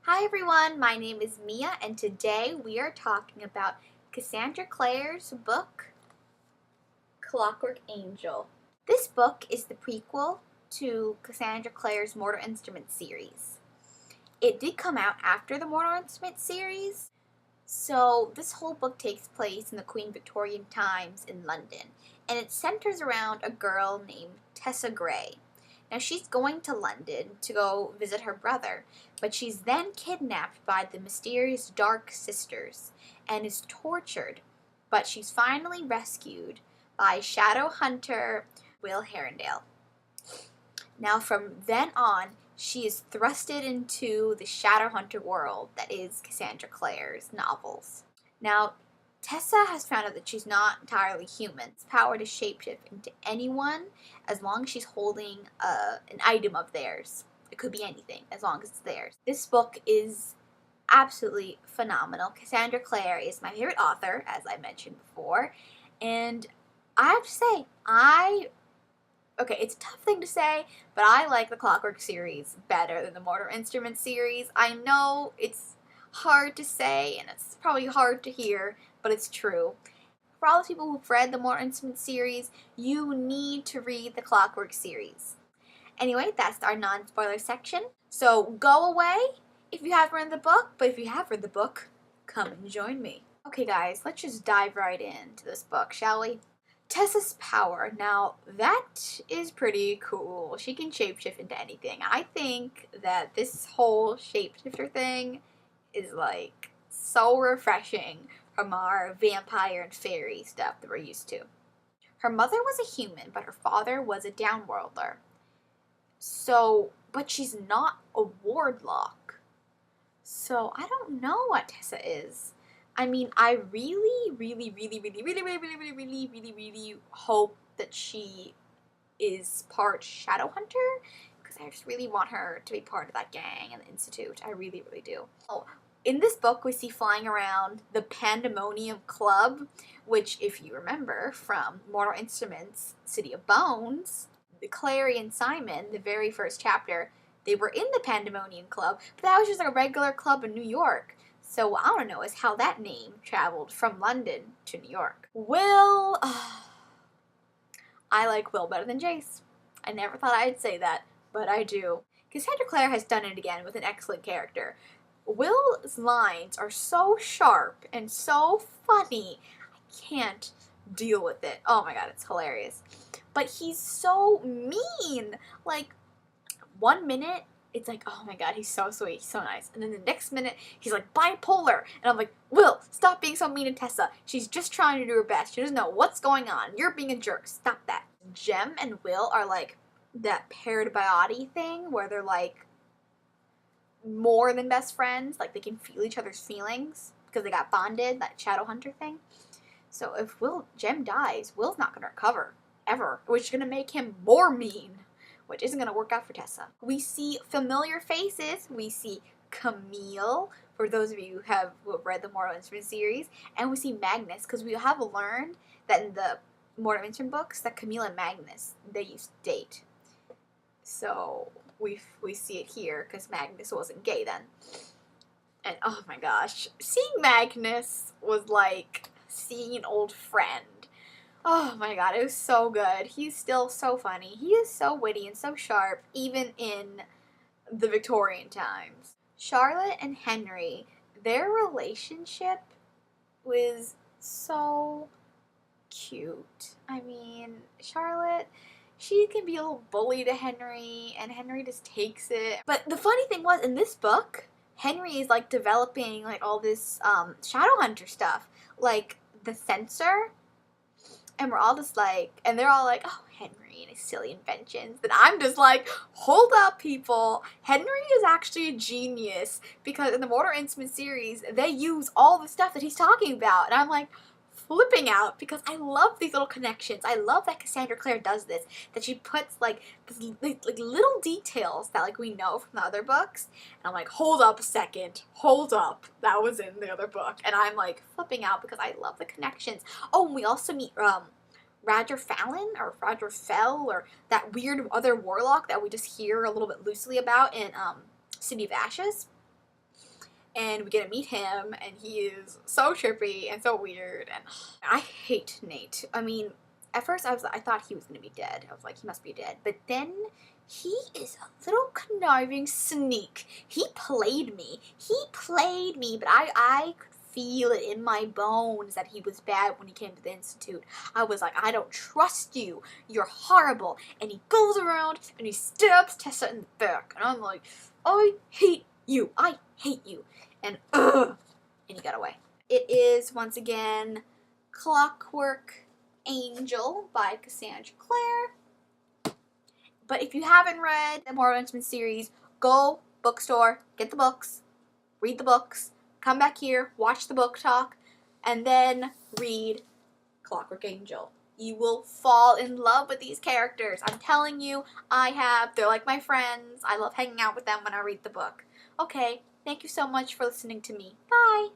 Hi everyone, my name is Mia and today we are talking about Cassandra Clare's book, Clockwork Angel. This book is the prequel to Cassandra Clare's Mortal Instruments series. It did come out after the Mortal Instruments series, so this whole book takes place in the Queen Victorian times in London, and it centers around a girl named Tessa Gray. Now she's going to London to go visit her brother, but she's then kidnapped by the mysterious Dark Sisters and is tortured, but she's finally rescued by Shadow Hunter Will Herondale. Now from then on, she is thrusted into the Shadowhunter world that is Cassandra Clare's novels. Now, Tessa has found out that she's not entirely human. It's power to shapeshift into anyone as long as she's holding an item of theirs. It could be anything as long as it's theirs. This book is absolutely phenomenal. Cassandra Clare is my favorite author, as I mentioned before, and I have to say, it's a tough thing to say, but I like the Clockwork series better than the Mortal Instruments series. I know it's hard to say, and it's probably hard to hear, but it's true. For all the people who've read the Mortal Instruments series, you need to read the Clockwork series. Anyway, that's our non-spoiler section. So go away if you haven't read the book, but if you have read the book, come and join me. Okay guys, let's just dive right into this book, shall we? Tessa's power. Now, that is pretty cool. She can shapeshift into anything. I think that this whole shapeshifter thing is like so refreshing from our vampire and fairy stuff that we're used to. Her mother was a human, but her father was a downworlder. But she's not a wardlock. So I don't know what Tessa is. I mean, I really hope that she is part Shadowhunter, because I just really want her to be part of that gang and the Institute. I really do. Oh, in this book, we see flying around the Pandemonium Club, which, if you remember from Mortal Instruments, City of Bones, Clare and Simon, the very first chapter, they were in the Pandemonium Club, but that was just like a regular club in New York. So what I want to know is how that name traveled from London to New York. Will, I like Will better than Jace. I never thought I'd say that, but I do. Cassandra Clare has done it again with an excellent character. Will's lines are so sharp and so funny, I can't deal with it. Oh my god, it's hilarious. But he's so mean. Like, 1 minute, it's like, oh my god, he's so sweet, he's so nice. And then the next minute, he's like bipolar. And I'm like, Will, stop being so mean to Tessa. She's just trying to do her best. She doesn't know what's going on. You're being a jerk. Stop that. Jem and Will are like that paired body thing where they're like more than best friends. Like they can feel each other's feelings because they got bonded, that Shadowhunter thing. So if Jem dies, Will's not going to recover, ever. Which is going to make him more mean, which isn't going to work out for Tessa. We see familiar faces. We see Camille, for those of you who have read the Mortal Instruments series, and we see Magnus, because we have learned that in the Mortal Instruments books that Camille and Magnus, they used to date. So we see it here, because Magnus wasn't gay then. And oh my gosh, seeing Magnus was like seeing an old friend. Oh my god, it was so good. He's still so funny. He is so witty and so sharp, even in the Victorian times. Charlotte and Henry, their relationship was so cute. I mean, Charlotte, she can be a little bully to Henry, and Henry just takes it. But the funny thing was, in this book, Henry is like developing like all this Shadowhunter stuff. Like the censor. And we're all just like, and they're all like, oh, Henry and his silly inventions. And I'm just like, hold up, people. Henry is actually a genius. Because in the Mortal Instruments series, they use all the stuff that he's talking about. And I'm like flipping out because I love these little connections. I love that Cassandra Clare does this. That she puts like little details that like we know from the other books. And I'm like, hold up a second. Hold up. That was in the other book. And I'm like flipping out because I love the connections. Oh, and we also meet Roger Fallon or Roger Fell or that weird other warlock that we just hear a little bit loosely about in City of Ashes. and we get to meet him, and he is so trippy and so weird, and I hate Nate. I mean, at first I thought he was gonna be dead. I was like, he must be dead. But then he is a little conniving sneak. He played me. But I could feel it in my bones that he was bad when he came to the Institute. I was like, I don't trust you. You're horrible. And he goes around and he stabs Tessa in the back. And I'm like, I hate you. I hate you. And and he got away. It is, once again, Clockwork Angel by Cassandra Clare. But if you haven't read the Mortal Instruments series, go bookstore, get the books, read the books, come back here, watch the book talk, and then read Clockwork Angel. You will fall in love with these characters. I'm telling you, I have. They're like my friends. I love hanging out with them when I read the book. Okay, thank you so much for listening to me. Bye!